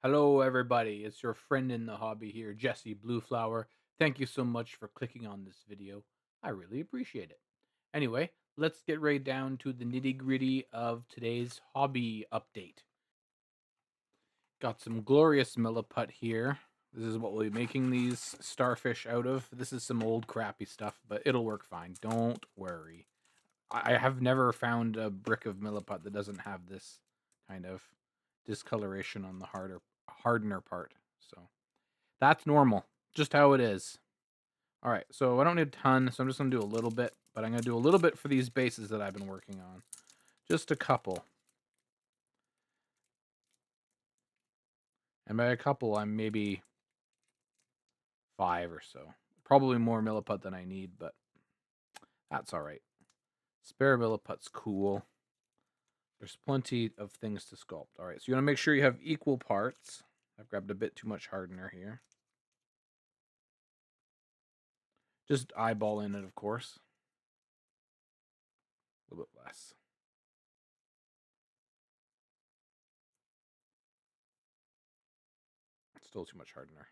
Hello, everybody. It's your friend in the hobby here, Jesse Blueflower. Thank you so much for clicking on this video. I really appreciate it. Anyway, let's get right down to the nitty gritty of today's hobby update. Got some glorious milliput here. This is what we'll be making these starfish out of. This is some old crappy stuff, but it'll work fine. Don't worry. I have never found a brick of milliput that doesn't have this kind of discoloration on the hardener part. So that's normal, just how it is. All right, so I don't need a ton, so I'm just gonna do a little bit, but I'm gonna do a little bit for these bases that I've been working on. Just a couple. And by a couple, I'm maybe 5 or so. Probably more milliput than I need, but that's all right. Spare milliput's cool. There's plenty of things to sculpt. All right, so you want to make sure you have equal parts. I've grabbed a bit too much hardener here. Just eyeball in it, of course. A little bit less. Still too much hardener.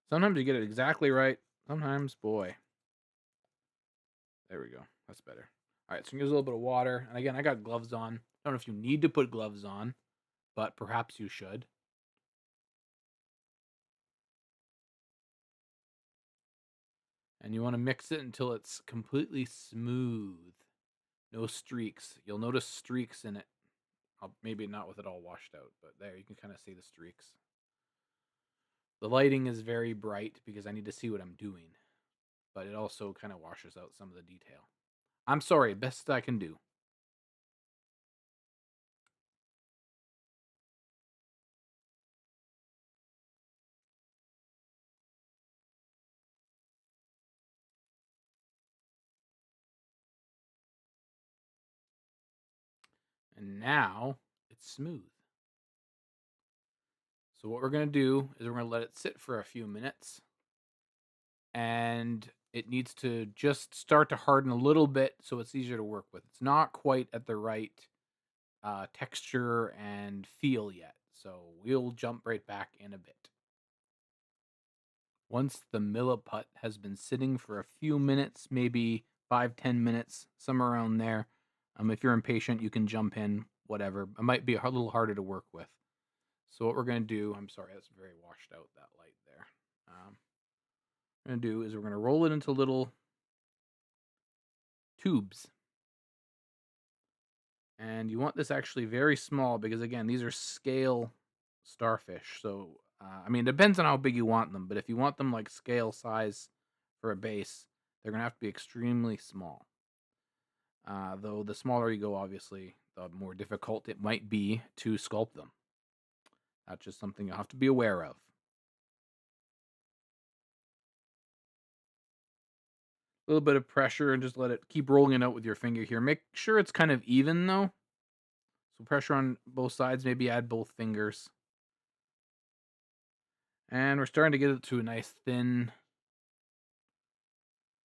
Sometimes you get it exactly right. Sometimes, boy. There we go. That's better. All right, so use a little bit of water. And again, I got gloves on. I don't know if you need to put gloves on, but perhaps you should. And you want to mix it until it's completely smooth. No streaks. You'll notice streaks in it. Maybe not with it all washed out, but there, you can kind of see the streaks. The lighting is very bright because I need to see what I'm doing, but it also kind of washes out some of the detail. I'm sorry, best I can do. And now it's smooth. So what we're going to do is we're going to let it sit for a few minutes, and it needs to just start to harden a little bit so it's easier to work with. It's not quite at the right texture and feel yet, so we'll jump right back in a bit. Once the milliput has been sitting for a few minutes, maybe 5-10 minutes, somewhere around there. If you're impatient, you can jump in, whatever. It might be a little harder to work with. So what we're going to do, I'm sorry, that's very washed out, that light there. What we're going to do is we're going to roll it into little tubes. And you want this actually very small because, again, these are scale starfish. So, I mean, it depends on how big you want them. But if you want them like scale size for a base, they're going to have to be extremely small. Though the smaller you go, obviously, the more difficult it might be to sculpt them. That's just something you'll have to be aware of. A little bit of pressure and just let it keep rolling it out with your finger here. Make sure it's kind of even though. So pressure on both sides, maybe add both fingers. And we're starting to get it to a nice thin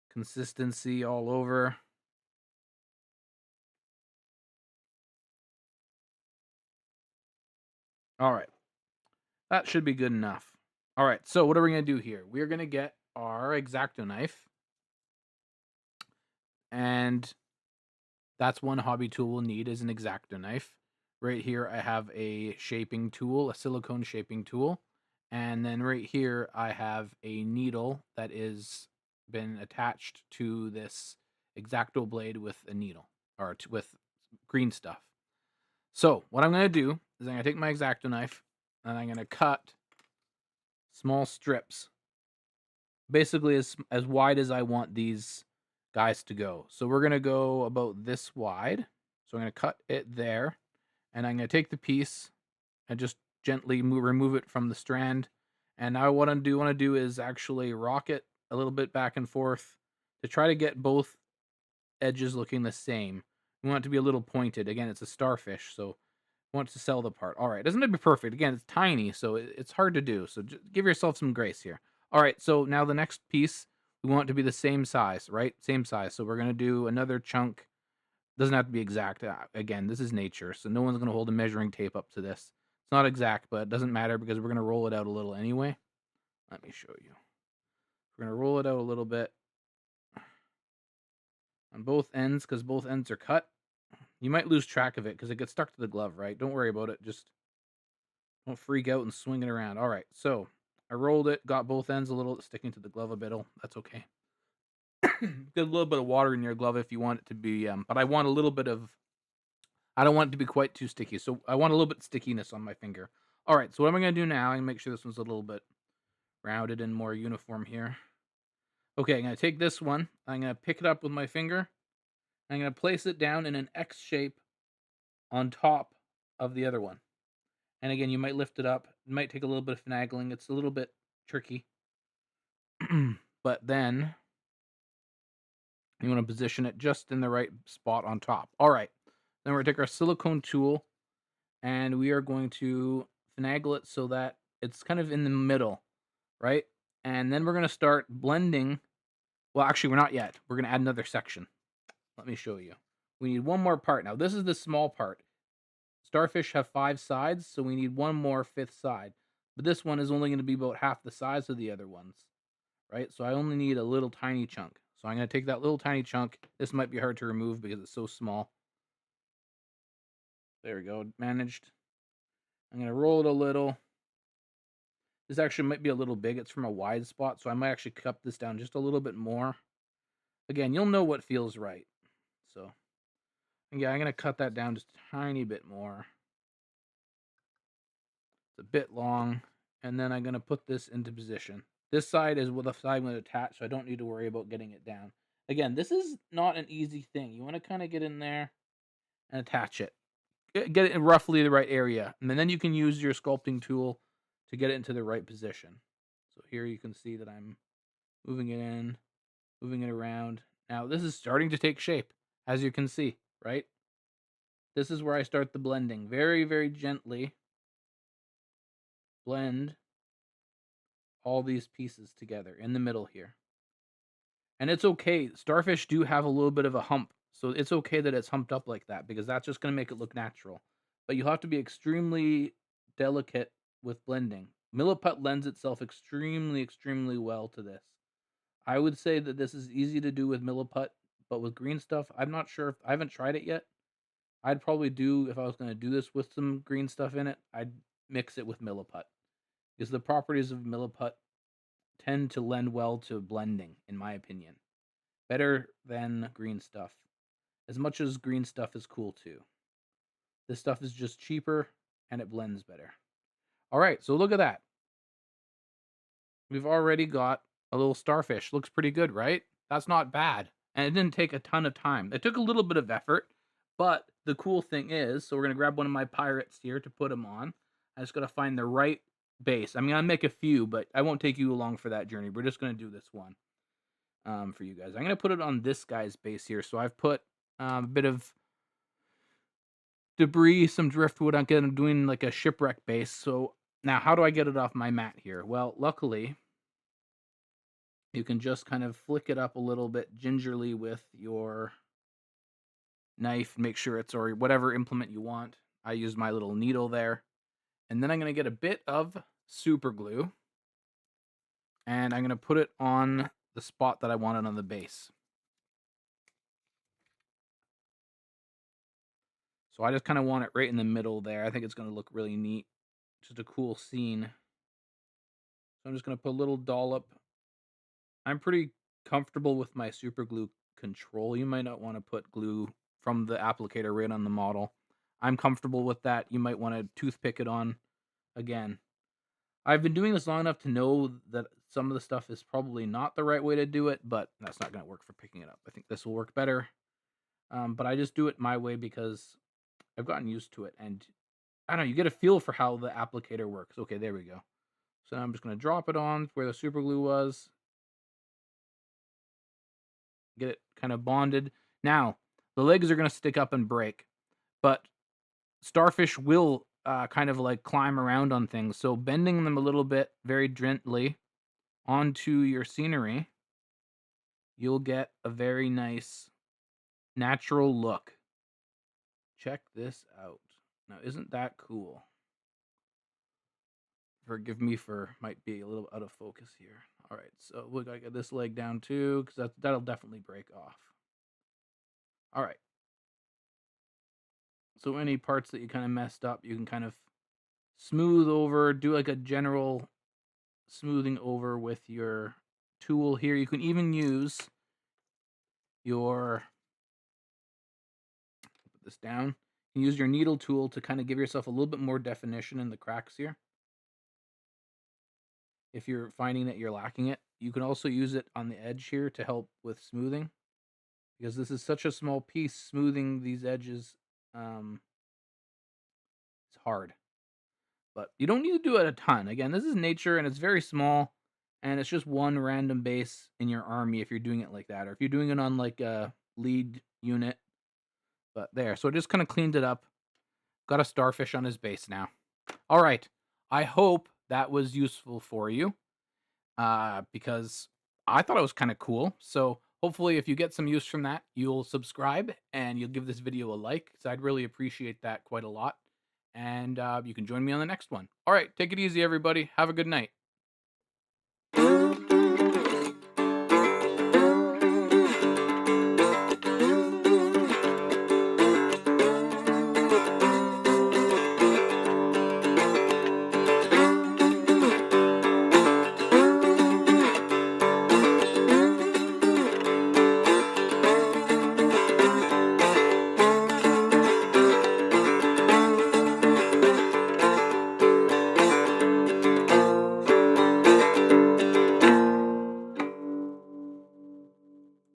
consistency all over. All right. That should be good enough. All right. So what are we going to do here? We're going to get our X-Acto knife. And that's one hobby tool we'll need is an X-Acto knife. Right here, I have a shaping tool, a silicone shaping tool. And then right here, I have a needle that is been attached to this X-Acto blade with a needle, or with green stuff. So what I'm going to do is I'm going to take my X-Acto knife and I'm going to cut small strips, basically as wide as I want these guys to go. So we're going to go about this wide. So I'm going to cut it there, and I'm going to take the piece and just gently remove it from the strand. And now what I want to do is actually rock it a little bit back and forth to try to get both edges looking the same. We want it to be a little pointed. Again, it's a starfish, so I want it to sell the part. All right, it doesn't have to be perfect. Again, it's tiny, so it's hard to do. So just give yourself some grace here. All right, so now the next piece, we want it to be the same size, right? Same size. So we're going to do another chunk. Doesn't have to be exact. Again, this is nature, so no one's going to hold a measuring tape up to this. not exact, but it doesn't matter because we're gonna roll it out a little anyway. Let me show you. We're gonna roll it out a little bit on both ends because both ends are cut. You might lose track of it because it gets stuck to the glove, right? Don't worry about it. Just don't freak out and swing it around. All right, so I rolled it, got both ends a little sticking to the glove a bit. That's okay. Get a little bit of water in your glove if you want it to be, but I want a little bit of. I don't want it to be quite too sticky, so I want a little bit of stickiness on my finger. All right, so what am I gonna do now? I'm gonna make sure this one's a little bit rounded and more uniform here. Okay, I'm gonna take this one. I'm gonna pick it up with my finger. I'm gonna place it down in an X shape on top of the other one. And again, you might lift it up. It might take a little bit of finagling. It's a little bit tricky. But then you want to position it just in the right spot on top. All right. Then we're going to take our silicone tool and we are going to finagle it so that it's kind of in the middle, right? And then we're going to start blending. Well, actually, we're not yet. We're going to add another section. Let me show you. We need one more part. Now, this is the small part. Starfish have 5 sides, so we need one more fifth side. But this one is only going to be about half the size of the other ones, right? So I only need a little tiny chunk. So I'm going to take that little tiny chunk. This might be hard to remove because it's so small. There we go. Managed. I'm going to roll it a little. This actually might be a little big. It's from a wide spot, so I might actually cut this down just a little bit more. Again, you'll know what feels right. So, yeah, I'm going to cut that down just a tiny bit more. It's a bit long. And then I'm going to put this into position. This side is with the side I'm going to attach, so I don't need to worry about getting it down. Again, this is not an easy thing. You want to kind of get in there and attach it. Get it in roughly the right area. And then you can use your sculpting tool to get it into the right position. So here you can see that I'm moving it in, moving it around. Now this is starting to take shape, as you can see, right? This is where I start the blending. Very, very gently blend all these pieces together in the middle here. And it's okay. Starfish do have a little bit of a hump, so it's okay that it's humped up like that because that's just going to make it look natural. But you have to be extremely delicate with blending. Milliput lends itself extremely, extremely well to this. I would say that this is easy to do with Milliput, but with green stuff, I'm not sure. I haven't tried it yet. I'd probably do, if I was going to do this with some green stuff in it, I'd mix it with Milliput because the properties of Milliput tend to lend well to blending, in my opinion. Better than green stuff. As much as green stuff is cool too. This stuff is just cheaper and it blends better. All right, so look at that. We've already got a little starfish. Looks pretty good, right? That's not bad. And it didn't take a ton of time. It took a little bit of effort, but the cool thing is, so we're going to grab one of my pirates here to put them on. I just got to find the right base. I'm going to make a few, but I won't take you along for that journey. We're just going to do this one for you guys. I'm going to put it on this guy's base here. So I've put a bit of debris, some driftwood. I'm doing like a shipwreck base. So now how do I get it off my mat here? Well, luckily, you can just kind of flick it up a little bit gingerly with your knife. Make sure it's, or whatever implement you want. I use my little needle there. And then I'm going to get a bit of super glue. And I'm going to put it on the spot that I wanted on the base. So I just kind of want it right in the middle there. I think it's going to look really neat. Just a cool scene. So I'm just going to put a little dollop. I'm pretty comfortable with my super glue control. You might not want to put glue from the applicator right on the model. I'm comfortable with that. You might want to toothpick it on. Again, I've been doing this long enough to know that some of the stuff is probably not the right way to do it, but that's not going to work for picking it up. I think this will work better. But I just do it my way because I've gotten used to it. And I don't know, you get a feel for how the applicator works. Okay, there we go. So now I'm just going to drop it on where the super glue was. Get it kind of bonded. Now, the legs are going to stick up and break, but starfish will kind of like climb around on things. So bending them a little bit very gently onto your scenery, you'll get a very nice natural look. Check this out. Now, isn't that cool? Forgive me for might be a little out of focus here. All right, so we gotta get this leg down too, because that'll definitely break off. All right. So any parts that you kind of messed up, you can kind of smooth over, do like a general smoothing over with your tool here. You can even use your put this down. You can use your needle tool to kind of give yourself a little bit more definition in the cracks here. If you're finding that you're lacking it, you can also use it on the edge here to help with smoothing because this is such a small piece. Smoothing these edges, um, it's hard, but you don't need to do it a ton. Again, this is nature and it's very small, and it's just one random base in your army if you're doing it like that, or if you're doing it on like a lead unit. But there, so it just kind of cleaned it up. Got a starfish on his base now. All right, I hope that was useful for you. Because I thought it was kind of cool. So hopefully, if you get some use from that, you'll subscribe and you'll give this video a like. So I'd really appreciate that quite a lot. And you can join me on the next one. All right, take it easy, everybody. Have a good night.